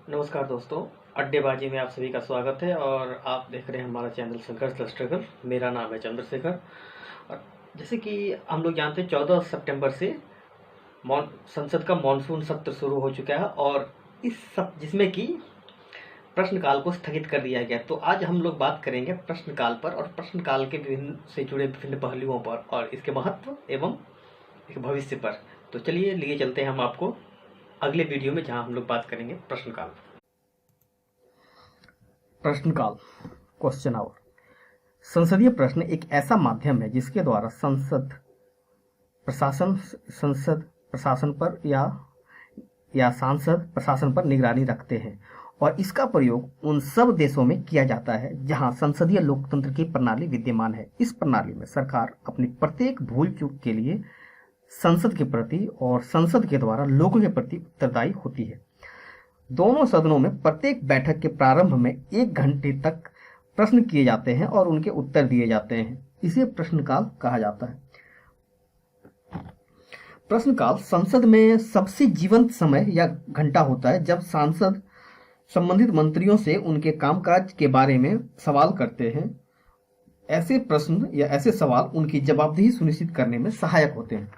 नमस्कार दोस्तों। अड्डेबाजी में आप सभी का स्वागत है और आप देख रहे हैं हमारा चैनल संघर्ष द स्ट्रगल। मेरा नाम है चंद्रशेखर। और जैसे कि हम लोग जानते हैं 14 सितंबर से संसद का मॉनसून सत्र शुरू हो चुका है और इस जिसमें कि प्रश्नकाल को स्थगित कर दिया गया। तो आज हम लोग बात करेंगे प्रश्नकाल पर और प्रश्नकाल के विभिन्न से जुड़े विभिन्न पहलुओं पर और इसके महत्व एवं एक भविष्य पर। तो चलिए लिए चलते हैं हम आपको अगले वीडियो में, जहां हम लोग बात करेंगे प्रश्नकाल। प्रश्नकाल, क्वेश्चन आवर। संसदीय प्रश्न एक ऐसा माध्यम है जिसके द्वारा संसद प्रशासन पर या सांसद प्रशासन पर निगरानी रखते हैं और इसका प्रयोग उन सब देशों में किया जाता है जहां संसदीय लोकतंत्र की प्रणाली विद्यमान है। इस प्रणाली में सरकार अपनी प्रत्येक भूल चूक के लिए संसद के प्रति और संसद के द्वारा लोगों के प्रति उत्तरदायी होती है। दोनों सदनों में प्रत्येक बैठक के प्रारंभ में 1 घंटे तक प्रश्न किए जाते हैं और उनके उत्तर दिए जाते हैं। इसे प्रश्नकाल कहा जाता है। प्रश्नकाल संसद में सबसे जीवंत समय या घंटा होता है जब सांसद संबंधित मंत्रियों से उनके कामकाज के बारे में सवाल करते हैं। ऐसे प्रश्न या ऐसे सवाल उनकी जवाबदेही सुनिश्चित करने में सहायक होते हैं।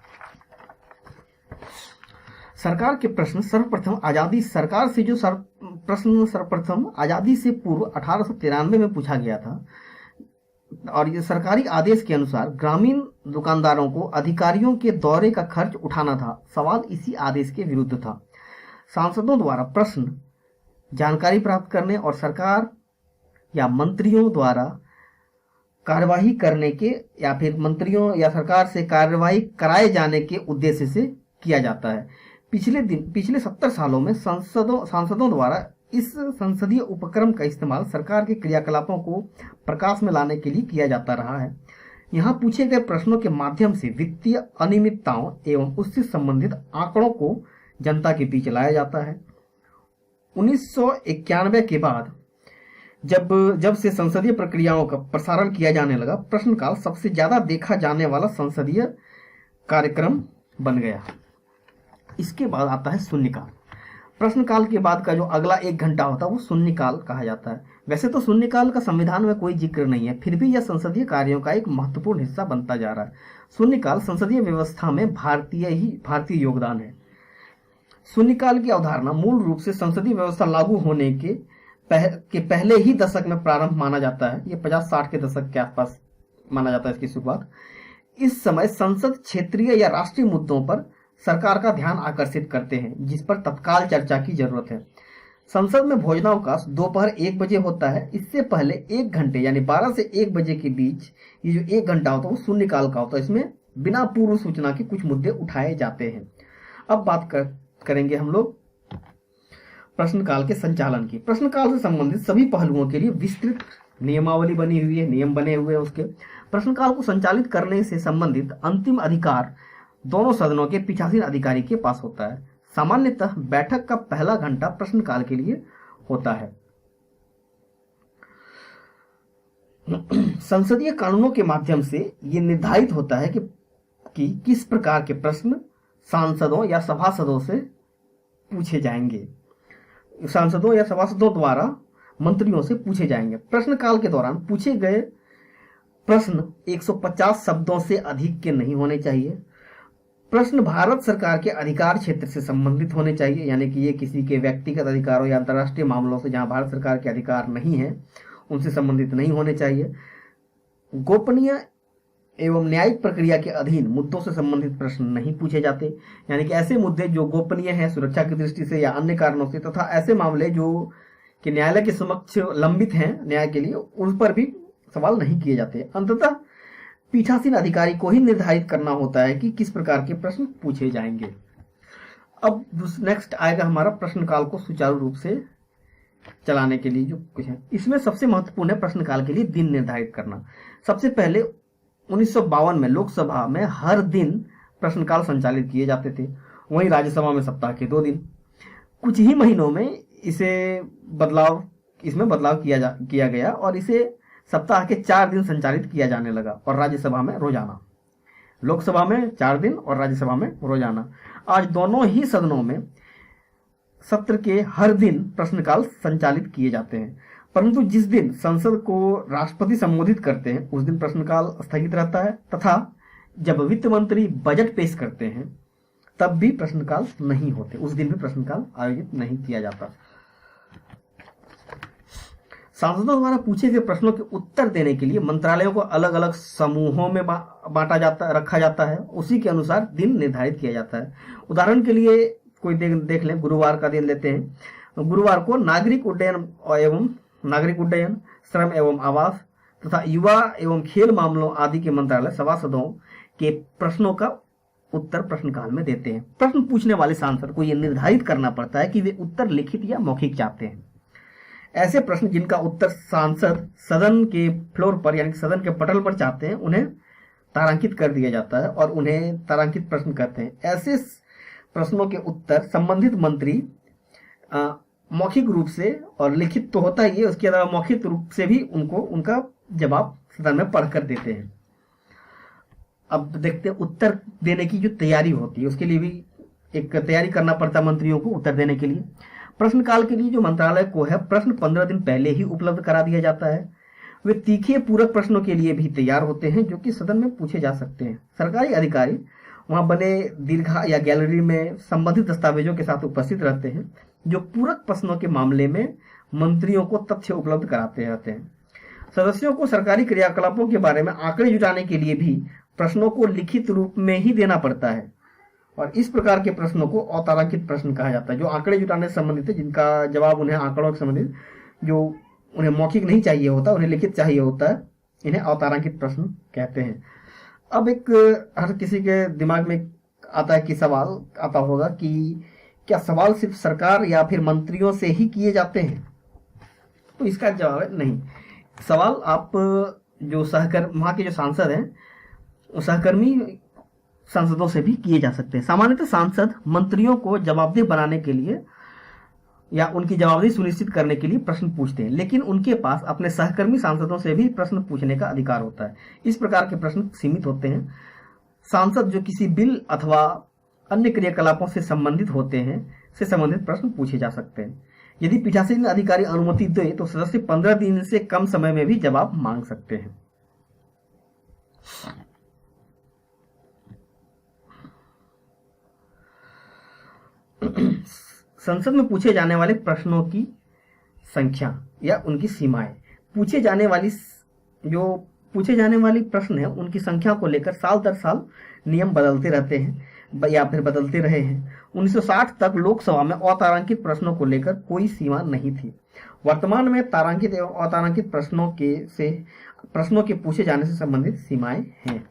सरकार के प्रश्न सर्वप्रथम आजादी सरकार से जो प्रश्न सर्वप्रथम आजादी से पूर्व 1893 में पूछा गया था और ये सरकारी आदेश के अनुसार ग्रामीण दुकानदारों को अधिकारियों के दौरे का खर्च उठाना था। सवाल इसी आदेश के विरुद्ध था। सांसदों द्वारा प्रश्न जानकारी प्राप्त करने और सरकार या मंत्रियों द्वारा कार्यवाही करने के या फिर मंत्रियों या सरकार से कार्यवाही कराए जाने के उद्देश्य से किया जाता है। पिछले 70 सालों में सांसदों द्वारा इस संसदीय उपक्रम का इस्तेमाल सरकार के क्रियाकलापों को प्रकाश में लाने के लिए किया जाता रहा है। यहाँ पूछे गए प्रश्नों के माध्यम से वित्तीय अनियमितताओं एवं उससे संबंधित आंकड़ों को जनता के बीच लाया जाता है। 1991 के बाद जब से संसदीय प्रक्रियाओं का प्रसारण किया जाने लगा, प्रश्नकाल सबसे ज्यादा देखा जाने वाला संसदीय कार्यक्रम बन गया। इसके बाद आता है शून्यकाल। प्रश्नकाल के बाद का जो अगला 1 घंटा होता है वो शून्यकाल कहा जाता है। वैसे तो शून्यकाल का संविधान में कोई जिक्र नहीं है, फिर भी यह संसदीय कार्यों का एक महत्वपूर्ण हिस्सा बनता जा रहा है। शून्यकाल संसदीय व्यवस्था में भारतीय योगदान है। शून्यकाल की अवधारणा मूल रूप से संसदीय व्यवस्था लागू होने के पहले ही दशक में प्रारंभ माना जाता है। ये 50-60 के दशक के आसपास माना जाता है इसकी शुरुआत। इस समय संसद क्षेत्रीय या राष्ट्रीय मुद्दों पर सरकार का ध्यान आकर्षित करते हैं जिस पर तत्काल चर्चा की जरूरत है। संसद में भोजनावकाश दोपहर 1 बजे होता है। इससे पहले 1 घंटे यानी 12 से 1 बजे के बीच ये जो 1 घंटा होता है वो शून्यकाल का होता है। इसमें बिना पूर्व सूचना के कुछ मुद्दे उठाए जाते हैं। अब बात करेंगे हम लोग प्रश्नकाल के संचालन की। प्रश्नकाल से संबंधित सभी पहलुओं के लिए विस्तृत नियमावली बनी हुई है, नियम बने हुए हैं उसके। प्रश्नकाल को संचालित करने से संबंधित अंतिम अधिकार दोनों सदनों के पीठासीन अधिकारी के पास होता है। सामान्यतः बैठक का पहला घंटा प्रश्नकाल के लिए होता है। संसदीय कानूनों के माध्यम से यह निर्धारित होता है कि किस प्रकार के प्रश्न सांसदों या सभासदों से पूछे जाएंगे। सांसदों या सभासदों द्वारा मंत्रियों से पूछे जाएंगे। प्रश्नकाल के दौरान पूछे गए प्रश्न 150 शब्दों से अधिक के नहीं होने चाहिए। प्रश्न भारत सरकार के अधिकार क्षेत्र से संबंधित होने चाहिए, यानी कि ये किसी के व्यक्तिगत अधिकारों या अंतर्राष्ट्रीय मामलों से जहां भारत सरकार के अधिकार नहीं है उनसे संबंधित नहीं होने चाहिए। गोपनीय एवं न्यायिक प्रक्रिया के अधीन मुद्दों से संबंधित प्रश्न नहीं पूछे जाते, यानी कि ऐसे मुद्दे जो गोपनीय हैं सुरक्षा की दृष्टि से या अन्य कारणों से, तथा ऐसे मामले जो कि न्यायालय के समक्ष लंबित हैं न्याय के लिए, उन पर भी सवाल नहीं किए जाते। अंततः पीठासीन अधिकारी को ही निर्धारित करना होता है कि किस प्रकार के प्रश्न पूछे जाएंगे। अब नेक्स्ट आएगा हमारा प्रश्नकाल को सुचारू रूप से चलाने के लिए जो कुछ है। इसमें सबसे महत्वपूर्ण है प्रश्नकाल के लिए दिन निर्धारित करना। सबसे पहले 1952 में लोकसभा में हर दिन प्रश्नकाल संचालित किए जाते थे, वहीं राज्यसभा में सप्ताह के 2 दिन। कुछ ही महीनों में इसमें बदलाव किया गया और इसे सप्ताह के 4 दिन संचालित किया जाने लगा और राज्यसभा में रोजाना। लोकसभा में 4 दिन और राज्यसभा में रोजाना। आज दोनों ही सदनों में सत्र के हर दिन प्रश्नकाल संचालित किए जाते हैं, परंतु जिस दिन संसद को राष्ट्रपति संबोधित करते हैं उस दिन प्रश्नकाल स्थगित रहता है, तथा जब वित्त मंत्री बजट पेश करते हैं तब भी प्रश्नकाल नहीं होते, उस दिन भी प्रश्नकाल आयोजित नहीं किया जाता। सांसदों द्वारा पूछे गए प्रश्नों के उत्तर देने के लिए मंत्रालयों को अलग अलग समूहों में रखा जाता है, उसी के अनुसार दिन निर्धारित किया जाता है। उदाहरण के लिए कोई देख लें, गुरुवार का दिन लेते हैं। गुरुवार को नागरिक उड्डयन, श्रम एवं आवास तथा युवा एवं खेल मामलों आदि के मंत्रालय सभासदों के प्रश्नों का उत्तर प्रश्नकाल में देते हैं। प्रश्न पूछने वाले सांसद को यह निर्धारित करना पड़ता है कि वे उत्तर लिखित या मौखिक चाहते हैं। ऐसे प्रश्न जिनका उत्तर सांसद सदन के फ्लोर पर यानी सदन के पटल पर चाहते हैं उन्हें तारांकित कर दिया जाता है और उन्हें तारांकित प्रश्न कहते हैं। ऐसे प्रश्नों के उत्तर संबंधित मंत्री मौखिक रूप से, और लिखित तो होता ही है, उसके अलावा मौखिक रूप से भी उनका जवाब सदन में पढ़कर देते हैं। अब देखते हैं उत्तर देने की जो तैयारी होती है उसके लिए भी एक तैयारी करना पड़ता है मंत्रियों को उत्तर देने के लिए। प्रश्नकाल के लिए जो मंत्रालय को है प्रश्न 15 दिन पहले ही उपलब्ध करा दिया जाता है। वे तीखे पूरक प्रश्नों के लिए भी तैयार होते हैं जो कि सदन में पूछे जा सकते हैं। सरकारी अधिकारी वहां बने दीर्घा या गैलरी में संबंधित दस्तावेजों के साथ उपस्थित रहते हैं जो पूरक प्रश्नों के मामले में मंत्रियों को तथ्य उपलब्ध कराते रहते हैं। सदस्यों को सरकारी क्रियाकलापों के बारे में आंकड़े जुटाने के लिए भी प्रश्नों को लिखित रूप में ही देना पड़ता है और इस प्रकार के प्रश्नों को अतारांकित प्रश्न कहा जाता है। जो आंकड़े जुटाने से संबंधित है, जिनका जवाब उन्हें आंकड़ों से संबंधित जो उन्हें मौखिक नहीं चाहिए होता, उन्हें लिखित चाहिए होता है, इन्हें अतारांकित प्रश्न कहते हैं। अब एक हर किसी के दिमाग में आता है कि सवाल आता होगा कि क्या सवाल सिर्फ सरकार या फिर मंत्रियों से ही किए जाते हैं? तो इसका जवाब है नहीं। सवाल आप जो वहां के जो सांसद हैं सहकर्मी सांसदों से भी किए जा सकते हैं। सामान्यतः सांसद मंत्रियों को जवाबदेह बनाने के लिए या उनकी जवाबदेही सुनिश्चित करने के लिए प्रश्न पूछते हैं, लेकिन उनके पास अपने सहकर्मी सांसदों से भी प्रश्न पूछने का अधिकार होता है। इस प्रकार के प्रश्न सीमित होते हैं। सांसद जो किसी बिल अथवा अन्य क्रियाकलापों से संबंधित होते हैं से संबंधित प्रश्न पूछे जा सकते हैं। यदि पीठासीन अधिकारी अनुमति दे तो सदस्य 15 दिन से कम समय में भी जवाब मांग सकते हैं। संसद में पूछे जाने वाले प्रश्नों की संख्या या उनकी सीमाएं। पूछे जाने वाली प्रश्न है उनकी संख्या को लेकर साल दर साल नियम बदलते रहते हैं या फिर बदलते रहे हैं। 1960 तक लोकसभा में अतारांकित प्रश्नों को लेकर कोई सीमा नहीं थी। वर्तमान में तारांकित एवं अतारांकित प्रश्नों के पूछे जाने से संबंधित सीमाएं हैं।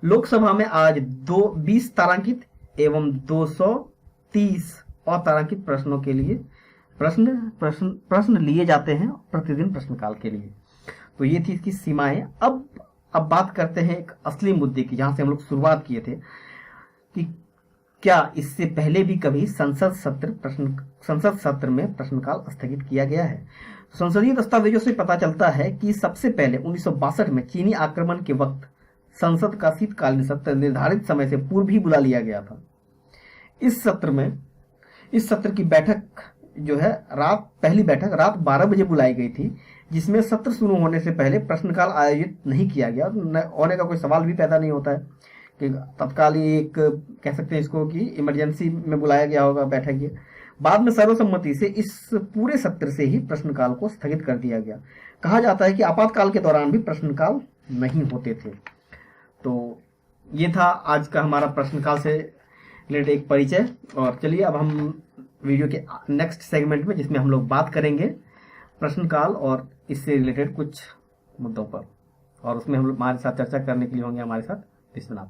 लोकसभा में आज 20 तारांकित एवं 230 अतारांकित प्रश्नों के लिए प्रश्न लिए जाते हैं प्रतिदिन प्रश्नकाल के लिए। तो ये थी इसकी सीमाएं। अब बात करते हैं एक असली मुद्दे की, जहां से हम लोग शुरुआत किए थे कि क्या इससे पहले भी कभी संसद सत्र में प्रश्नकाल स्थगित किया गया है। तो संसदीय दस्तावेजों से पता चलता है कि सबसे पहले 1962 में चीनी आक्रमण के वक्त संसद का शीतकालीन सत्र निर्धारित समय से पूर्व ही बुला लिया गया था। इस सत्र की बैठक जो है पहली बैठक रात 12 बजे बुलाई गई थी, जिसमें सत्र शुरू होने से पहले प्रश्नकाल आयोजित नहीं किया गया। होने का कोई सवाल भी पैदा नहीं होता है कि तत्काल एक कह सकते हैं इसको कि इमरजेंसी में बुलाया गया होगा बैठक। ये बाद में सर्वसम्मति से इस पूरे सत्र से ही प्रश्नकाल को स्थगित कर दिया गया। कहा जाता है कि आपातकाल के दौरान भी प्रश्नकाल नहीं होते थे। तो ये था आज का हमारा प्रश्नकाल से रिलेटेड एक परिचय। और चलिए अब हम वीडियो के नेक्स्ट सेगमेंट में, जिसमें हम लोग बात करेंगे प्रश्नकाल और इससे रिलेटेड कुछ मुद्दों पर, और उसमें हम लोग हमारे साथ चर्चा करने के लिए होंगे हमारे साथ विश्वनाथ।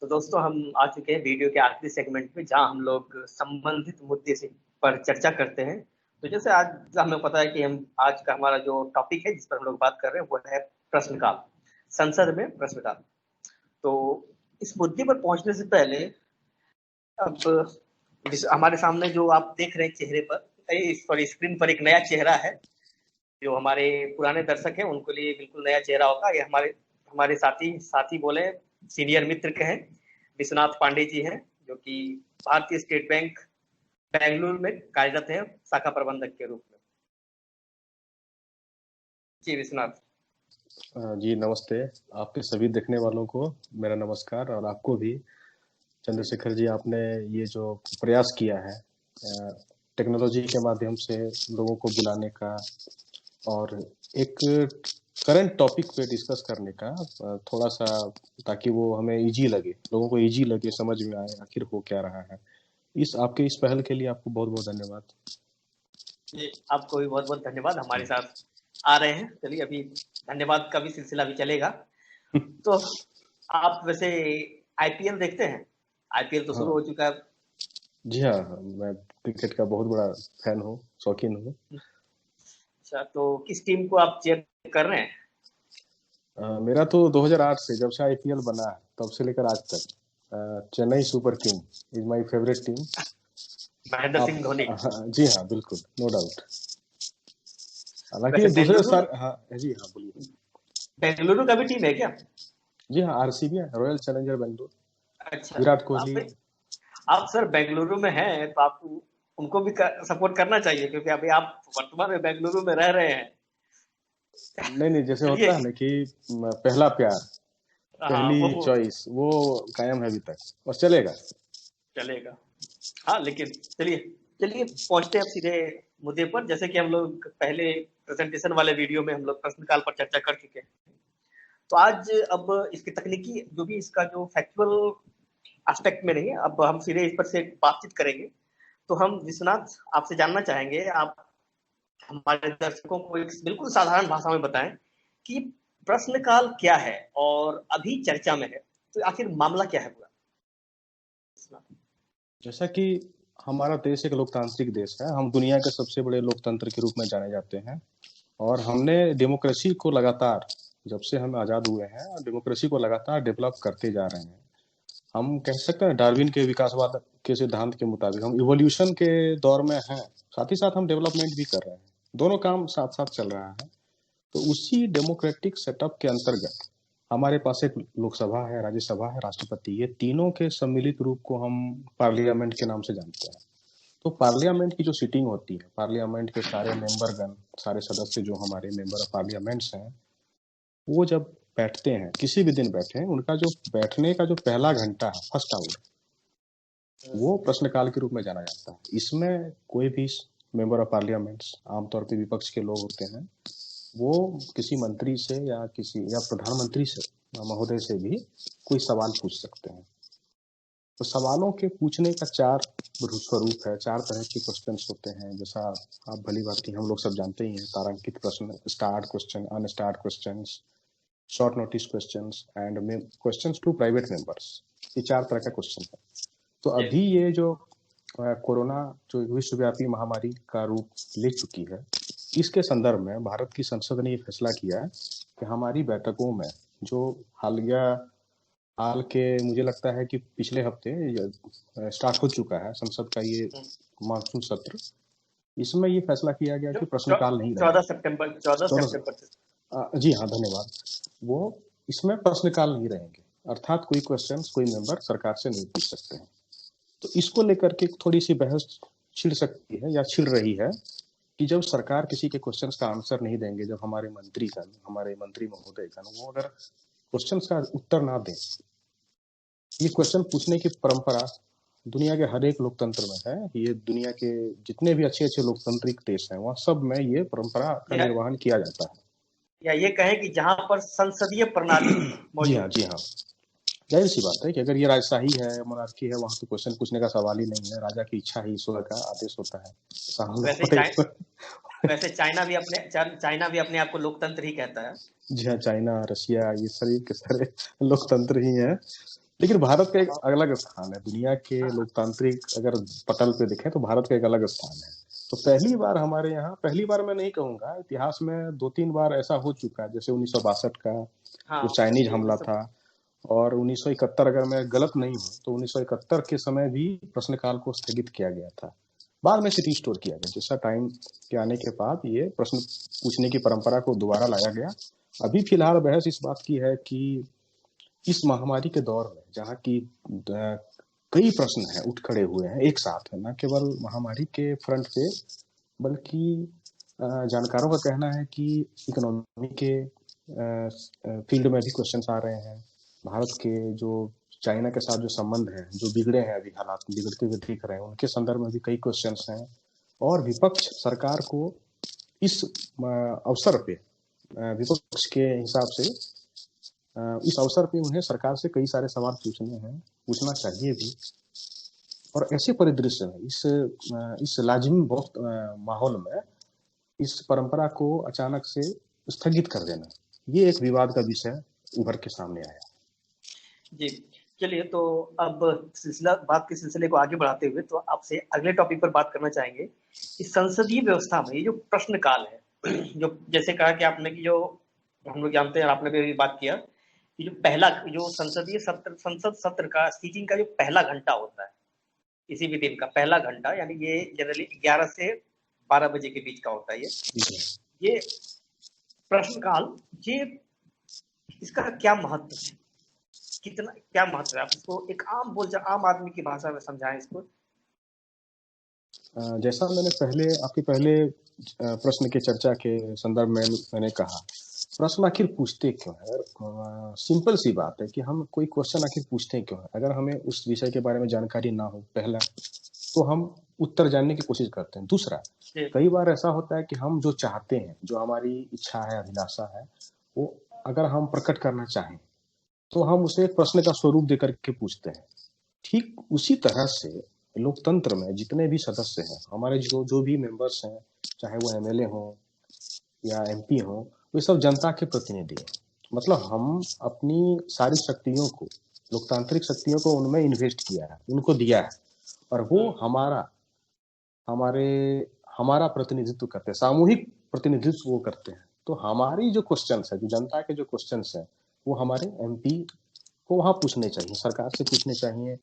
तो दोस्तों हम आ चुके हैं वीडियो के आखिरी सेगमेंट में, जहां हम लोग संबंधित मुद्दे से पर चर्चा करते हैं। तो जैसे आज हमें पता है कि हम आज का हमारा जो टॉपिक है जिस पर हम लोग बात कर रहे हैं वो है प्रश्नकाल, संसद में प्रश्नकाल। तो इस मुद्दे पर पहुंचने से पहले अब हमारे सामने जो आप देख रहे हैं चेहरे पर, सॉरी स्क्रीन पर एक नया चेहरा है। जो हमारे पुराने दर्शक हैं उनके लिए बिल्कुल नया चेहरा होगा। ये हमारे साथी बोले सीनियर मित्र के हैं, विश्वनाथ पांडे जी हैं, जो कि भारतीय स्टेट बैंक बेंगलुरु में कार्यरत है शाखा प्रबंधक के रूप में। जी विश्वनाथ। जी नमस्ते। आपके सभी देखने वालों को मेरा नमस्कार, और आपको भी चंद्रशेखर जी, आपने ये जो प्रयास किया है टेक्नोलॉजी के माध्यम से लोगों को बुलाने का और एक करंट टॉपिक पे डिस्कस करने का, थोड़ा सा ताकि वो हमें इजी लगे, लोगों को इजी लगे, समझ में आए आखिर हो क्या रहा है। आपके इस पहल के लिए आपको बहुत बहुत धन्यवाद। जी आपको भी बहुत बहुत धन्यवाद, हमारे साथ आ रहे हैं। चलिए अभी धन्यवाद का भी सिलसिला भी चलेगा। तो आप वैसे आईपीएल देखते हैं? आईपीएल तो शुरू हो चुका है। जी हाँ, मैं क्रिकेट का बहुत बड़ा फैन हूँ, शौकीन हूँ। अच्छा, तो किस टीम को आप चेयर कर रहे हैं? मेरा तो 2008 से, जब से आईपीएल बना है तब से लेकर आज तक Chennai Super King is my favourite team. Mahendra Singh Dhoni. जी हाँ, बिल्कुल, नो डाउट। हालांकि दूसरे सर, हाँ जी हाँ बोलिए। बेंगलुरु का भी टीम है क्या? जी हाँ, आरसीबी है, रॉयल चैलेंजर बेंगलुरु। अच्छा, विराट कोहली। आप सर बेंगलुरु में हैं तो आपको उनको भी सपोर्ट करना चाहिए, क्योंकि अभी आप वर्तमान में बेंगलुरु में रह रहे हैं। नहीं, जैसे होता है ना कि पहला प्यार, पहली चॉइस, वो कायम है अभी तक और चलेगा। हाँ, लेकिन चलिए पहुंचते हैं अब सीधे मुद्दे पर। जैसे कि हम लोग पहले प्रेजेंटेशन वाले वीडियो में हम लोग प्रश्नकाल पर चर्चा कर चुके हैं, तो आज अब इसकी तकनीकी जो भी इसका जो फैक्चुअल एस्पेक्ट में नहीं है, अब हम सीधे इस पर से बातचीत करेंगे। तो हम विश्वनाथ आपसे जानना चाहेंगे, आप हमारे दर्शकों को एक बिल्कुल साधारण भाषा में बताएं कि प्रश्नकाल क्या है और अभी चर्चा में है, तो आखिर मामला क्या है पूरा? जैसा कि हमारा देश एक लोकतांत्रिक देश है, हम दुनिया के सबसे बड़े लोकतंत्र के रूप में जाने जाते हैं, और हमने डेमोक्रेसी को लगातार, जब से हम आज़ाद हुए हैं, डेमोक्रेसी को लगातार डेवलप करते जा रहे हैं। हम कह सकते हैं डार्विन के विकासवाद के सिद्धांत के मुताबिक हम इवोल्यूशन के दौर में हैं, साथ ही साथ हम डेवलपमेंट भी कर रहे हैं, दोनों काम साथ साथ चल रहा है। तो उसी डेमोक्रेटिक सेटअप के अंतर्गत हमारे पास एक लोकसभा है, राज्यसभा है, राष्ट्रपति, ये तीनों के सम्मिलित रूप को हम पार्लियामेंट के नाम से जानते हैं। तो पार्लियामेंट की जो सीटिंग होती है, पार्लियामेंट के सारे मेंबरगण, सारे सदस्य जो हमारे मेंबर ऑफ पार्लियामेंट्स हैं, वो जब बैठते हैं, किसी भी दिन बैठे हैं, उनका जो बैठने का जो पहला घंटा है, फर्स्ट आवर, वो प्रश्नकाल के रूप में जाना जाता है। इसमें कोई भी मेंबर ऑफ पार्लियामेंट्स, आमतौर पे विपक्ष के लोग होते हैं, वो किसी मंत्री से या प्रधानमंत्री से, महोदय से भी कोई सवाल पूछ सकते हैं। तो सवालों के पूछने का चार स्वरूप है, चार तरह के क्वेश्चंस होते हैं। जैसा आप भली भांति हम लोग सब जानते ही हैं, तारांकित प्रश्न, starred questions, unstarred questions, short notice questions and questions to private members. ये चार तरह का क्वेश्चन है। तो अभी ये जो कोरोना जो विश्वव्यापी महामारी का रूप ले चुकी है, इसके संदर्भ में भारत की संसद ने ये फैसला किया है कि हमारी बैठकों में जो हाल के, मुझे लगता है कि पिछले हफ्ते स्टार्ट हो चुका है संसद का ये मानसून सत्र, इसमें ये फैसला किया गया कि प्रश्नकाल नहीं रहेगा। 14 सितंबर। जी हाँ, धन्यवाद। वो इसमें प्रश्नकाल नहीं रहेंगे, अर्थात कोई क्वेश्चन कोई मेंबर सरकार से नहीं पूछ सकते हैं। तो इसको लेकर के थोड़ी सी बहस छिड़ सकती है या छिड़ रही है कि जब सरकार किसी के क्वेश्चंस का आंसर नहीं देंगे, जब हमारे मंत्री महोदयगण वो अगर क्वेश्चंस का उत्तर ना दें, ये क्वेश्चन पूछने की परंपरा दुनिया के हर एक लोकतंत्र में है। ये दुनिया के जितने भी अच्छे अच्छे लोकतांत्रिक देश हैं, वहाँ सब में ये परंपरा का निर्वहन किया जाता है, या ये कहें कि जहाँ पर संसदीय प्रणाली मौजूद। जी हाँ, जाहिर सी बात है कि अगर ये राजशाही है, मोनार्की है, वहाँ तो क्वेश्चन पूछने का सवाल ही नहीं है, राजा की इच्छा ही ईश्वर का आदेश होता है। वैसे चाइना भी अपने आप को लोकतंत्र ही कहता है। जी हाँ, चाइना, रशिया, ये शरीर के सारे लोकतंत्र ही हैं, लेकिन भारत का एक अलग स्थान है दुनिया के लोकतांत्रिक अगर पटल पे देखें तो भारत का एक अलग स्थान है। तो पहली बार हमारे यहाँ, पहली बार मैं नहीं कहूंगा, इतिहास में 2-3 बार ऐसा हो चुका है, जैसे 1962 का जो चाइनीज हमला था, और 1971, अगर मैं गलत नहीं हूँ तो 1971 के समय भी प्रश्नकाल को स्थगित किया गया था, बाद में से रिस्टोर किया गया। जैसा टाइम के आने के बाद ये प्रश्न पूछने की परंपरा को दोबारा लाया गया। अभी फिलहाल बहस इस बात की है कि इस महामारी के दौर में, जहाँ की कई प्रश्न हैं उठ खड़े हुए हैं एक साथ, न केवल महामारी के फ्रंट पे, बल्कि जानकारों का कहना है कि इकोनॉमी के फील्ड में भी क्वेश्चंस आ रहे हैं। भारत के जो चाइना के साथ जो संबंध हैं, जो बिगड़े हैं, अभी हालात बिगड़ते हुए दिख रहे हैं, उनके संदर्भ में भी कई क्वेश्चंस हैं। और विपक्ष सरकार को इस अवसर पे, विपक्ष के हिसाब से इस अवसर पे उन्हें सरकार से कई सारे सवाल पूछना चाहिए भी। और ऐसे परिदृश्य में इस लाजिमी बहुत माहौल में इस परंपरा को अचानक से स्थगित कर देना, ये एक विवाद का विषय उभर के सामने आया। जी चलिए, तो अब बात के सिलसिले को आगे बढ़ाते हुए तो आपसे अगले टॉपिक पर बात करना चाहेंगे कि संसदीय व्यवस्था में ये जो प्रश्नकाल है, जो जैसे कहा कि आपने कि जो हम लोग जानते हैं, आपने भी बात किया कि जो पहला जो संसद सत्र का सीटिंग का जो पहला घंटा होता है, किसी भी दिन का पहला घंटा, यानी ये जनरली 11 से 12 बजे के बीच का होता है। ये प्रश्नकाल, ये इसका क्या महत्व है, कितना क्या महत्व है, आप इसको एक आम आदमी की भाषा में समझाएं इसको। जैसा मैंने आपके पहले प्रश्न के चर्चा के संदर्भ में मैंने कहा, प्रश्न आखिर पूछते क्यों है? सिंपल सी बात है कि हम कोई क्वेश्चन आखिर पूछते क्यों है। अगर हमें उस विषय के बारे में जानकारी ना हो पहला, तो हम उत्तर जानने की कोशिश करते हैं। दूसरा, कई बार ऐसा होता है कि हम जो चाहते हैं, जो हमारी इच्छा है, अभिलाषा है, वो अगर हम प्रकट करना चाहें तो हम उसे एक प्रश्न का स्वरूप देकर के पूछते हैं। ठीक उसी तरह से लोकतंत्र में जितने भी सदस्य हैं, हमारे जो भी मेंबर्स हैं, चाहे वो एमएलए हो या एमपी हो, वे सब जनता के प्रतिनिधि हैं। मतलब हम अपनी सारी शक्तियों को, लोकतांत्रिक शक्तियों को उनमें इन्वेस्ट किया है, उनको दिया है, और वो हमारा प्रतिनिधित्व करते हैं, सामूहिक प्रतिनिधित्व वो करते हैं। तो हमारी जो क्वेश्चंस है, जो जनता के जो क्वेश्चंस है, वो हमारे एमपी को वहां पूछने चाहिए, सरकार से पूछने चाहिए,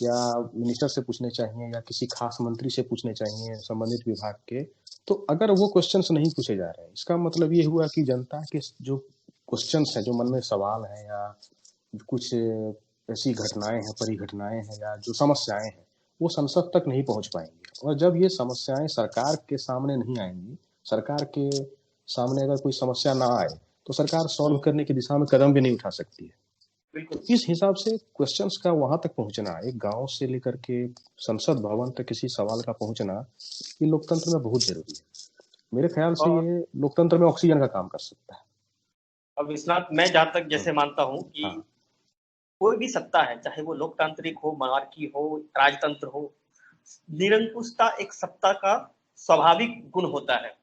या मिनिस्टर से पूछने चाहिए, या किसी खास मंत्री से पूछने चाहिए संबंधित विभाग के। तो अगर वो क्वेश्चंस नहीं पूछे जा रहे हैं, इसका मतलब ये हुआ कि जनता के जो क्वेश्चंस है, जो मन में सवाल है, या कुछ ऐसी घटनाएं हैं, परिघटनाएं हैं, या जो समस्याएं हैं, वो संसद तक नहीं पहुंच पाएंगी। और जब ये समस्याएं सरकार के सामने नहीं आएंगी, सरकार के सामने अगर कोई समस्या ना आए, तो सरकार सॉल्व करने की दिशा में कदम भी नहीं उठा सकती है। इस हिसाब से क्वेश्चंस का वहां तक पहुंचना, एक गांव से लेकर के संसद भवन तक किसी सवाल का पहुंचना, ये लोकतंत्र में बहुत जरूरी है। मेरे ख्याल से ये लोकतंत्र में ऑक्सीजन का काम कर सकता है। अब विश्वनाथ, मैं जहां तक जैसे मानता हूं कि कोई भी सत्ता है, चाहे वो लोकतांत्रिक हो, monarchy हो, राजतंत्र हो, निरंकुशता एक सत्ता का स्वाभाविक गुण होता है।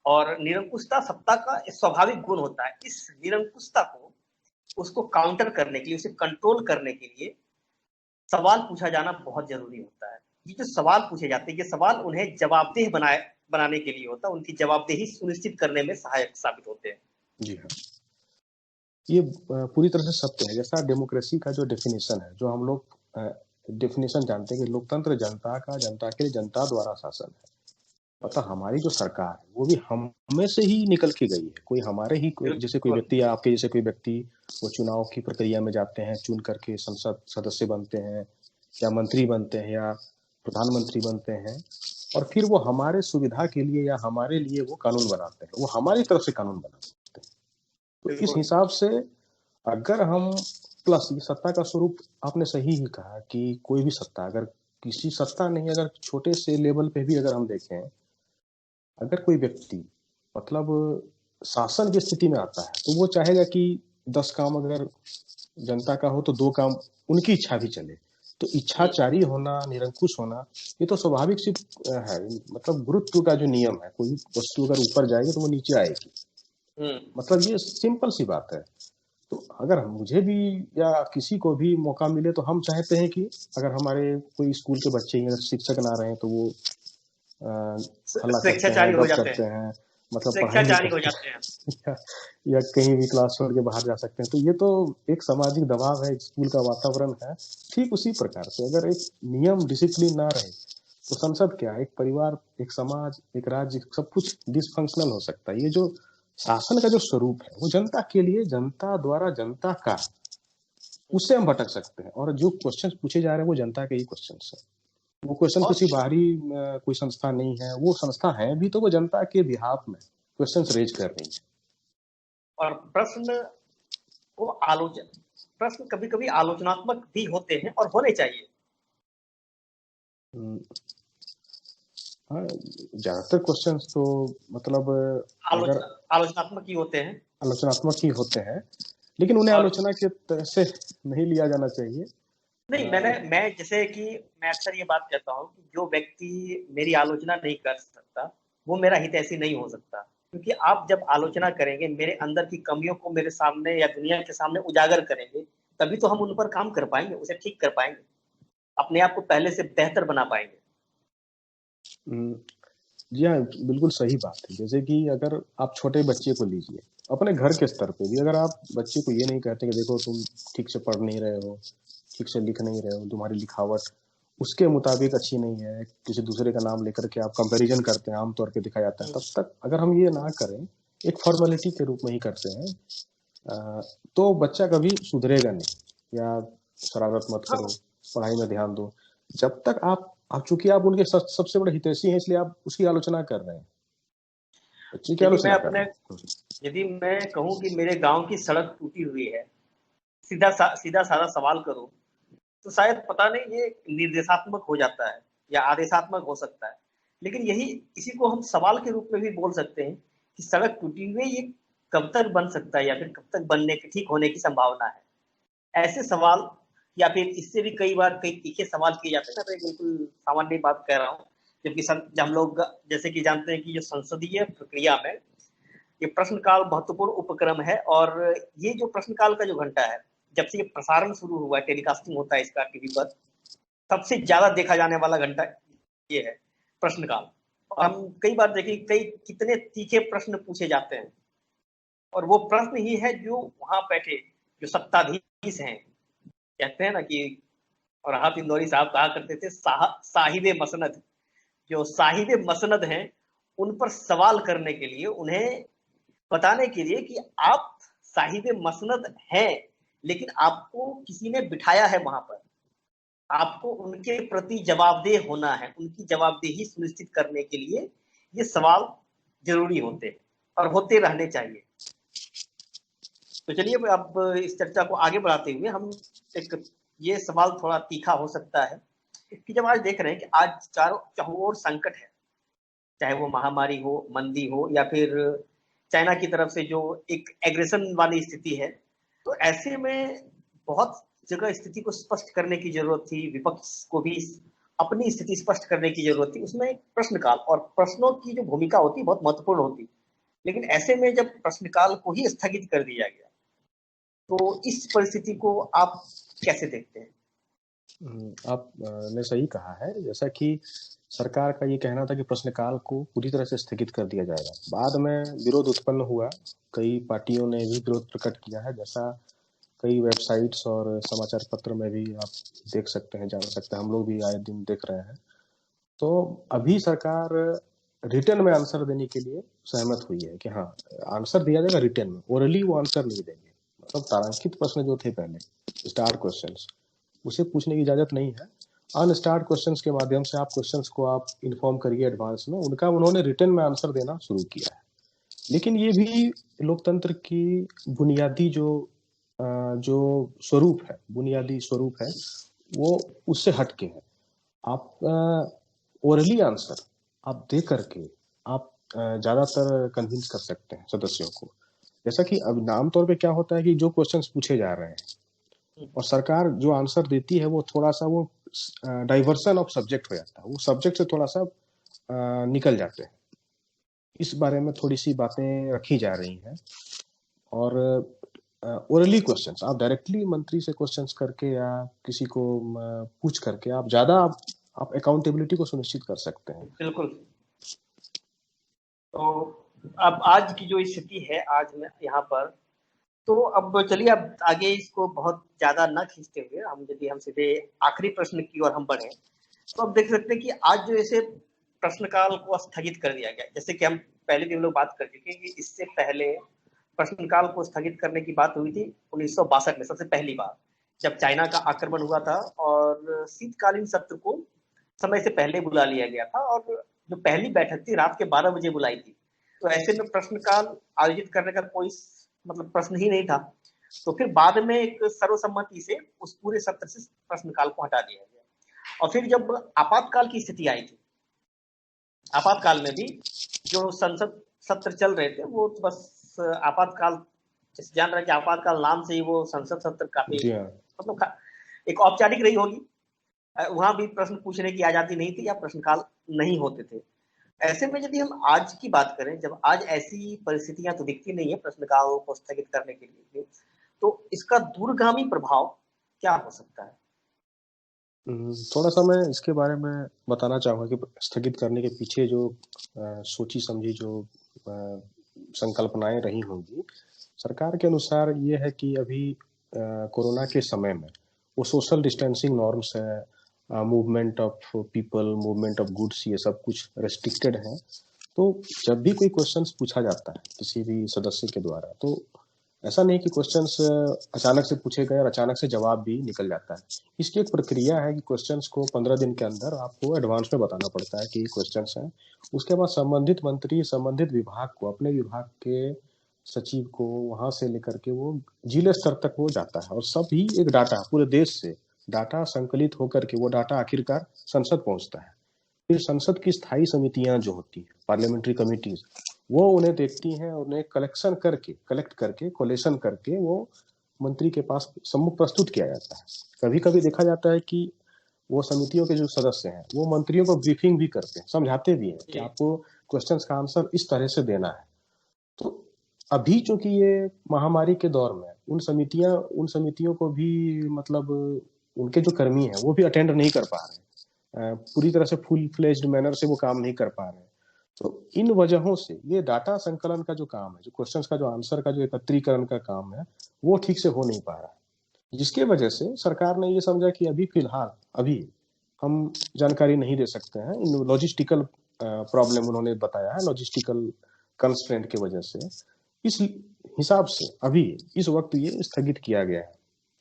और निरंकुशता सत्ता का स्वाभाविक गुण होता है। इस निरंकुशता को, उसको काउंटर करने के लिए, उसे कंट्रोल करने के लिए सवाल पूछा जाना बहुत जरूरी होता है। ये जो सवाल पूछे जाते हैं, ये सवाल उन्हें जवाबदेह बनाने के लिए होता है, उनकी जवाबदेही सुनिश्चित करने में सहायक साबित होते हैं। जी हाँ, ये पूरी तरह से सत्य है। जैसा डेमोक्रेसी का जो डेफिनेशन है, जो हम लोग डेफिनेशन जानते हैं कि लोकतंत्र जनता का, जनता के लिए, जनता द्वारा शासन है। मतलब हमारी जो सरकार है, वो भी हम में से ही निकल के गई है। कोई हमारे ही जैसे कोई व्यक्ति, या आपके जैसे कोई व्यक्ति, वो चुनाव की प्रक्रिया में जाते हैं, चुन करके संसद सदस्य बनते हैं, या मंत्री बनते हैं, या प्रधानमंत्री बनते हैं, और फिर वो हमारे सुविधा के लिए या हमारे लिए वो कानून बनाते हैं, वो हमारी तरफ से कानून बनाते हैं। तो इस हिसाब से अगर हम प्लस ये सत्ता का स्वरूप, आपने सही ही कहा कि कोई भी सत्ता, अगर किसी सत्ता नहीं, अगर छोटे से लेवल पे भी अगर हम देखें, अगर कोई व्यक्ति मतलब शासन की स्थिति में आता है, तो वो चाहेगा कि 10 काम अगर जनता का हो, तो 2 काम उनकी इच्छा भी चले। तो इच्छाचारी होना, निरंकुश होना, ये तो स्वाभाविक सी है। मतलब गुरुत्व का जो नियम है, कोई वस्तु अगर ऊपर जाएगी तो वो नीचे आएगी। मतलब ये सिंपल सी बात है। तो अगर मुझे भी या किसी को भी मौका मिले, तो हम चाहते हैं कि अगर हमारे कोई स्कूल के बच्चे अगर शिक्षक ना रहे, तो वो स्वेच्छाचारी हो जाते हैं, मतलब स्वेच्छाचारी हो जाते हैं, या कहीं भी क्लास छोड़ के बाहर जा सकते हैं। तो ये तो एक सामाजिक दबाव है, स्कूल का वातावरण है। ठीक उसी प्रकार से अगर एक नियम, डिसिप्लिन ना रहे, तो संसद क्या, एक परिवार, एक समाज, एक राज्य, सब कुछ डिसफंक्शनल हो सकता है। ये जो शासन का जो स्वरूप है वो जनता के लिए, जनता द्वारा जनता का, उससे हम भटक सकते हैं। और जो क्वेश्चंस पूछे जा रहे हैं वो जनता के ही क्वेश्चंस है। वो क्वेश्चन और किसी बाहरी कोई संस्था नहीं है, वो संस्था है भी तो वो जनता के बिहाफ में क्वेश्चंस रेज कर रही है। और प्रश्न को प्रश्न कभी कभी आलोचनात्मक भी होते हैं और होने चाहिए। हम्म, हाँ, ज्यादातर क्वेश्चंस तो मतलब अगर आलोचनात्मक ही होते हैं। आलोचनात्मक ही होते हैं, लेकिन उन्हें और आलोचना के तरह से नहीं लिया जाना चाहिए। नहीं, मैं जैसे कि मैं अक्सर ये बात कहता हूँ कि जो व्यक्ति मेरी आलोचना नहीं कर सकता वो मेरा हितैषी नहीं हो सकता, क्योंकि आप जब आलोचना करेंगे, मेरे अंदर की कमियों को मेरे सामने या दुनिया के सामने उजागर करेंगे, तभी तो हम उन पर काम कर पाएंगे, उसे ठीक कर पाएंगे, अपने आप को पहले से बेहतर बना पाएंगे। हम्म, जी हाँ, बिल्कुल सही बात है। जैसे कि अगर आप छोटे बच्चे को लीजिए, अपने घर के स्तर पे भी अगर आप बच्चे को ये नहीं कहते कि देखो तुम ठीक से पढ़ नहीं रहे हो, ठीक से लिख नहीं रहे हो, तुम्हारी लिखावट उसके मुताबिक अच्छी नहीं है, किसी दूसरे का नाम लेकर के आप कंपैरिजन करते हैं, आमतौर पे दिखाया जाता है, तब तक अगर हम ये ना करें, एक फॉर्मेलिटी के रूप में ही करते हैं, तो बच्चा कभी सुधरेगा नहीं। या शरारत मत करो, पढ़ाई में ध्यान दो। जब तक आप चूंकि आप उनके सबसे बड़े हितैषी हैं, इसलिए आप उसकी आलोचना कर रहे हैं, बच्चे की आलोचना कर रहे हैं। यदि मैं कहूँ कि मेरे गांव की सड़क टूटी हुई है, सीधा साधा सवाल करूं, तो शायद पता नहीं ये निर्देशात्मक हो जाता है या आदेशात्मक हो सकता है, लेकिन इसी को हम सवाल के रूप में भी बोल सकते हैं कि सड़क टूटी हुई है, ये कब तक बन सकता है या फिर कब तक बनने की ठीक होने की संभावना है। ऐसे सवाल, या फिर इससे भी कई बार कई तीखे सवाल किए जाते हैं। मैं बिल्कुल सामान्य बात कह रहा हूँ, जबकि जब हम लोग जैसे कि जानते हैं कि जो संसदीय प्रक्रिया में ये प्रश्नकाल महत्वपूर्ण उपक्रम है, और ये जो प्रश्नकाल का जो घंटा है, जब से ये प्रसारण शुरू हुआ है, टेलीकास्टिंग होता है इसका टीवी पर, सबसे ज्यादा देखा जाने वाला घंटा ये है, प्रश्नकाल। हम कई बार देखिए कई कितने तीखे प्रश्न पूछे जाते हैं, और वो प्रश्न ही है जो वहां बैठे जो सत्ताधीश हैं, कहते हैं ना कि, और राहत इंदौरी साहब कहा करते थे, साहिबे मसनद, जो साहिबे मसनद हैं, उन पर सवाल करने के लिए, उन्हें बताने के लिए कि आप साहिबे मसनद हैं, लेकिन आपको किसी ने बिठाया है वहां पर, आपको उनके प्रति जवाबदेह होना है, उनकी जवाबदेही सुनिश्चित करने के लिए ये सवाल जरूरी होते हैं और होते रहने चाहिए। तो चलिए अब इस चर्चा को आगे बढ़ाते हुए हम एक, ये सवाल थोड़ा तीखा हो सकता है कि जब आज देख रहे हैं कि आज चारों ओर संकट है, चाहे वो महामारी हो, मंदी हो, या फिर चाइना की तरफ से जो एक एग्रेशन वाली स्थिति है, तो ऐसे में बहुत जगह स्थिति को स्पष्ट करने की जरूरत थी, विपक्ष को भी अपनी स्थिति स्पष्ट करने की जरूरत थी। उसमें प्रश्नकाल और प्रश्नों की जो भूमिका होती बहुत महत्वपूर्ण होती, लेकिन ऐसे में जब प्रश्नकाल को ही स्थगित कर दिया गया, तो इस परिस्थिति को आप कैसे देखते हैं? आप ने सही कहा है। जैसा कि सरकार का ये कहना था कि प्रश्नकाल को पूरी तरह से स्थगित कर दिया जाएगा, बाद में विरोध उत्पन्न हुआ, कई पार्टियों ने भी विरोध प्रकट किया है, जैसा कई वेबसाइट्स और समाचार पत्र में भी आप देख सकते हैं, जान सकते हैं, हम लोग भी आए दिन देख रहे हैं। तो अभी सरकार रिटर्न में आंसर देने के लिए सहमत हुई है कि हाँ, आंसर दिया जाएगा रिटर्न में, ओरली वो आंसर नहीं देंगे। मतलब तारांकित प्रश्न जो थे पहले, स्टार क्वेश्चंस, उसे पूछने की इजाजत नहीं है। अनस्टार्ड क्वेश्चंस के माध्यम से आप क्वेश्चंस को आप इन्फॉर्म करिए एडवांस में, उनका उन्होंने रिटर्न में आंसर देना शुरू किया है। लेकिन ये भी लोकतंत्र की बुनियादी जो स्वरूप है, बुनियादी स्वरूप है, वो उससे हटके है। आप ओरली आंसर आप दे करके आप ज्यादातर कन्विंस कर सकते हैं सदस्यों को। जैसा कि अब आमतौर पे क्या होता है कि जो क्वेश्चंस पूछे जा रहे हैं और सरकार जो आंसर देती है, वो थोड़ा सा वो डाइवर्सन ऑफ सब्जेक्ट हो जाता है, वो सब्जेक्ट से थोड़ा सा निकल जाते हैं। इस बारे में थोड़ी सी बातें रखी जा रही हैं। और ओरली क्वेश्चंस आप डायरेक्टली मंत्री से क्वेश्चंस करके या किसी को पूछ करके आप ज्यादा आप अकाउंटेबिलिटी को सुनिश्चित कर सकते हैं। बिल्कुल। तो अब आज की जो स्थिति है, आज में यहाँ पर, तो अब चलिए अब आगे इसको बहुत ज्यादा न खींचते हुए हम सीधे आखिरी प्रश्न की ओर हम बढ़े, तो अब देख सकते हैं कि आज जो ऐसे प्रश्नकाल को स्थगित कर दिया गया, जैसे कि हम पहले भी हम लोग बात कर चुके हैं कि इससे पहले प्रश्नकाल को स्थगित करने की बात हुई थी 1962 में, सबसे पहली बार जब चाइना का आक्रमण हुआ था और शीतकालीन सत्र को समय से पहले बुला लिया गया था और जो पहली बैठक थी रात के 12 बजे बुलाई थी। तो ऐसे में प्रश्नकाल आयोजित करने का कोई मतलब प्रश्न ही नहीं था। तो फिर बाद में एक सर्वसम्मति से उस पूरे सत्र से प्रश्नकाल को हटा दिया गया। और फिर जब आपातकाल की स्थिति आई थी, आपातकाल में भी जो संसद सत्र चल रहे थे वो बस आपातकाल, जान रहे कि आपातकाल नाम से ही वो संसद सत्र काफी जी हाँ। मतलब एक औपचारिक रही होगी। वहां भी प्रश्न पूछने की आजादी नहीं थी या प्रश्नकाल नहीं होते थे। ऐसे में यदि हम आज की बात करें, जब आज ऐसी परिस्थितियां तो दिखती नहीं है प्रश्नकाल को स्थगित करने के लिए, तो इसका दूरगामी प्रभाव क्या हो सकता है? थोड़ा सा मैं इसके बारे में बताना चाहूँगा कि स्थगित करने के पीछे जो सोची समझी जो संकल्पनाएं रही होंगी सरकार के अनुसार, ये है कि अभी कोरोना के समय में वो सोशल डिस्टेंसिंग नॉर्म्स है, movement of people, movement of goods, ये सब कुछ रेस्ट्रिक्टेड है। तो जब भी कोई क्वेश्चंस पूछा जाता है किसी भी सदस्य के द्वारा, तो ऐसा नहीं कि क्वेश्चंस अचानक से पूछे गए और अचानक से जवाब भी निकल जाता है। इसकी एक प्रक्रिया है कि क्वेश्चंस को 15 दिन के अंदर आपको एडवांस में बताना पड़ता है कि क्वेश्चंस हैं। उसके बाद संबंधित मंत्री संबंधित विभाग को, अपने विभाग के सचिव को वहां से लेकर के वो जिले स्तर तक वो जाता है और सभी एक डाटा पूरे देश से डाटा संकलित होकर के वो डाटा आखिरकार संसद पहुंचता है। फिर संसद की स्थायी समितियां जो होती है, पार्लियामेंट्री कमिटीज, वो उन्हें देखती हैं और उन्हें कलेक्ट करके कोलेशन करके वो मंत्री के पास सम्मुख प्रस्तुत किया जाता है। कभी कभी देखा जाता है कि वो समितियों के जो सदस्य हैं वो मंत्रियों को ब्रीफिंग भी करते हैं, समझाते भी हैं कि आपको क्वेश्चंस का आंसर इस तरह से देना है। तो अभी चूंकि ये महामारी के दौर में उन समितियों को भी मतलब उनके जो कर्मी हैं वो भी अटेंड नहीं कर पा रहे, पूरी तरह से फुल फ्लेज्ड मैनर से वो काम नहीं कर पा रहे हैं। तो इन वजहों से ये डाटा संकलन का जो काम है, जो क्वेश्चंस का जो आंसर का जो एकत्रीकरण का काम है, वो ठीक से हो नहीं पा रहा है, जिसके वजह से सरकार ने ये समझा कि अभी फिलहाल अभी हम जानकारी नहीं दे सकते हैं। इन लॉजिस्टिकल प्रॉब्लम उन्होंने बताया है, लॉजिस्टिकल कंस्ट्रेंट की वजह से इस हिसाब से अभी इस वक्त ये स्थगित किया गया है।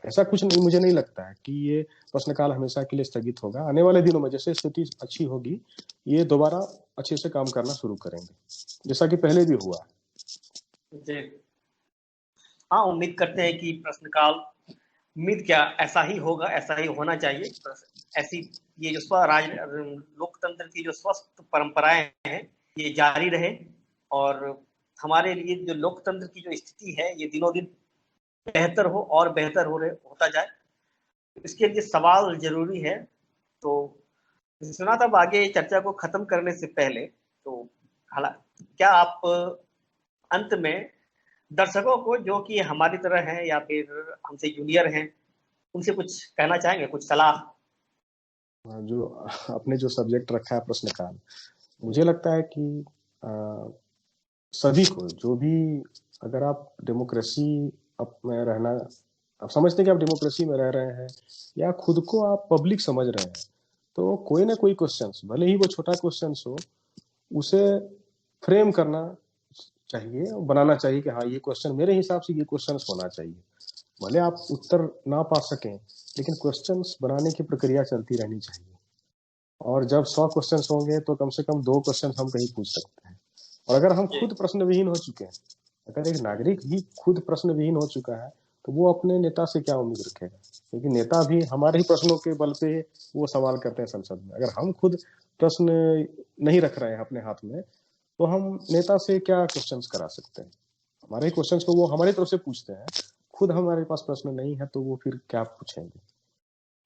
ऐसा कुछ नहीं, मुझे नहीं लगता है कि ये प्रश्नकाल हमेशा के लिए स्थगित होगा। आने वाले दिनों में जैसे स्थिति अच्छी होगी, ये दोबारा अच्छे से काम करना शुरू करेंगे, जैसा कि पहले भी हुआ है। जी हाँ, उम्मीद करते हैं कि प्रश्नकाल, उम्मीद क्या, ऐसा ही होगा, ऐसा ही होना चाहिए। ऐसी ये जो स्वराज लोकतंत्र की जो स्वस्थ परंपराएं हैं ये जारी रहे और हमारे लिए जो लोकतंत्र की जो स्थिति है ये दिनों दिन बेहतर हो और बेहतर होता जाए, इसके लिए सवाल जरूरी है। तो सुना था, आगे चर्चा को खत्म करने से पहले तो क्या आप अंत में दर्शकों को जो कि हमारी तरह हैं या फिर हमसे जूनियर हैं उनसे कुछ कहना चाहेंगे, कुछ सलाह? जो अपने जो सब्जेक्ट रखा है प्रश्नकाल, मुझे लगता है कि सभी को, जो भी, अगर आप डेमोक्रेसी में रहना, आप समझते हैं कि आप डेमोक्रेसी में रह रहे हैं या खुद को आप पब्लिक समझ रहे हैं, तो कोई ना कोई क्वेश्चंस, भले ही वो छोटा क्वेश्चंस हो, उसे फ्रेम करना चाहिए, बनाना चाहिए कि हाँ ये क्वेश्चन मेरे हिसाब से ये क्वेश्चंस होना चाहिए। भले आप उत्तर ना पा सकें, लेकिन क्वेश्चंस बनाने की प्रक्रिया चलती रहनी चाहिए। और जब 100 क्वेश्चंस होंगे तो कम से कम 2 क्वेश्चन हम कहीं पूछ सकते हैं। और अगर हम खुद प्रश्न विहीन हो चुके हैं, अगर एक नागरिक ही खुद प्रश्न विहीन हो चुका है, तो वो अपने नेता से क्या उम्मीद रखेगा? क्योंकि नेता भी हमारे ही प्रश्नों के बल पे वो सवाल करते हैं संसद में। अगर हम खुद प्रश्न नहीं रख रहे हैं अपने हाथ में, तो हम नेता से क्या क्वेश्चंस करा सकते हैं? हमारे क्वेश्चंस को वो हमारी तरफ से पूछते हैं, खुद हमारे पास प्रश्न नहीं है तो वो फिर क्या पूछेंगे?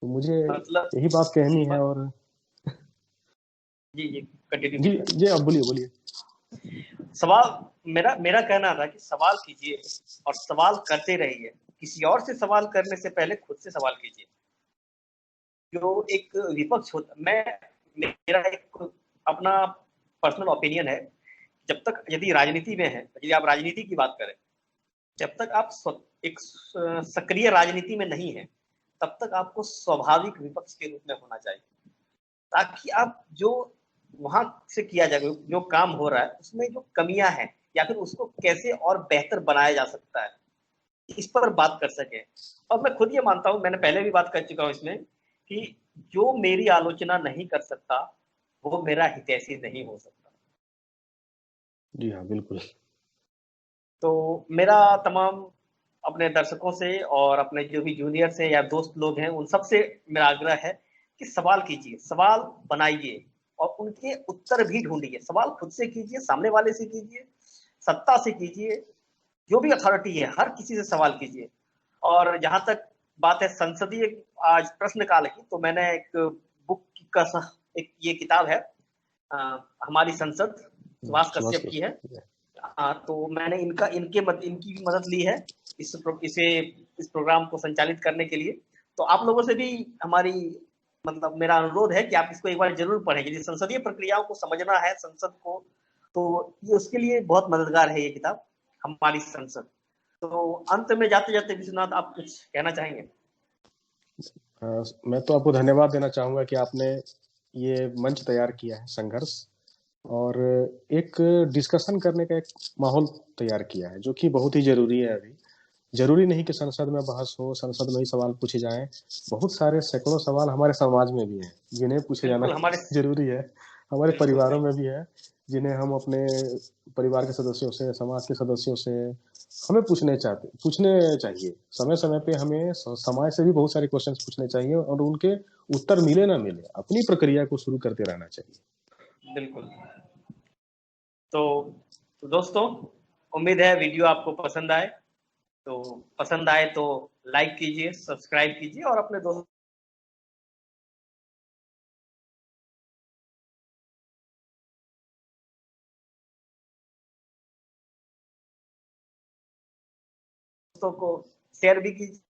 तो मुझे मतलब यही बात कहनी है। और जी कंटिन्यू जी कीजिए। जी आप बोलिए। सवाल, मेरा कहना था कि सवाल कीजिए और सवाल करते रहिए। किसी और से सवाल करने से पहले खुद से सवाल कीजिए। जो एक विपक्ष होता, मेरा एक अपना पर्सनल ओपिनियन है, जब तक यदि राजनीति में है, यदि आप राजनीति की बात करें, जब तक आप एक सक्रिय राजनीति में नहीं है, तब तक आपको स्वाभाविक विपक्ष के रूप में होना चाहिए, ताकि आप जो वहां से किया जाएगा, जो काम हो रहा है उसमें जो कमियां हैं या फिर उसको कैसे और बेहतर बनाया जा सकता है, इस पर बात कर सके। और मैं खुद ये मानता हूँ, मैंने पहले भी बात कर चुका हूँ इसमें, कि जो मेरी आलोचना नहीं कर सकता वो मेरा हितैषी नहीं हो सकता। जी हाँ, बिल्कुल। तो मेरा तमाम अपने दर्शकों से और अपने जो भी जूनियर से या दोस्त लोग हैं उन सब से मेरा आग्रह है कि सवाल कीजिए, सवाल बनाइए और उनके उत्तर भी ढूंढिए। सवाल खुद से कीजिए, सामने वाले से कीजिए, सत्ता से कीजिए, जो भी अथॉरिटी है हर किसी से सवाल कीजिए। और जहां तक बात है संसदीय आज प्रश्नकाल की, तो मैंने एक बुक का एक ये किताब है, हमारी संसद, सुभाष सुभाष कश्यप की है। कश्यप। तो मैंने इनकी भी मदद ली है इस प्रोग्राम को संचालित करने के लिए। तो आप लोगों से भी हमारी मतलब मेरा अनुरोध है कि आप इसको एक बार जरूर पढ़ें। यदि संसदीय प्रक्रियाओं को समझना है संसद को, तो ये उसके लिए बहुत मददगार है ये किताब, हमारी संसद। तो अंत में जाते जाते विश्वनाथ, आप कुछ कहना चाहेंगे? मैं तो आपको धन्यवाद देना चाहूंगा कि आपने ये मंच तैयार किया है, संघर्ष, और एक डिस्कशन करने का एक माहौल तैयार किया है, जो कि बहुत ही जरूरी है अभी। जरूरी नहीं कि संसद में बहस हो, संसद में ही सवाल पूछे जाएं। बहुत सारे सैकड़ों सवाल हमारे समाज में भी हैं जिन्हें पूछे जाना बिल्कुल हमारे जरूरी है। हमारे बिल्कुल परिवारों सही। में भी है जिन्हें हम अपने परिवार के सदस्यों से, समाज के सदस्यों से हमें पूछने चाहिए। समय समय पे हमें समाज से भी बहुत सारे क्वेश्चंस पूछने चाहिए और उनके उत्तर मिले ना मिले, अपनी प्रक्रिया को शुरू करते रहना चाहिए। बिल्कुल। तो, दोस्तों, उम्मीद है वीडियो आपको पसंद आए। तो पसंद आए तो लाइक कीजिए, सब्सक्राइब कीजिए और अपने दोस्तों को शेयर भी कीजिए।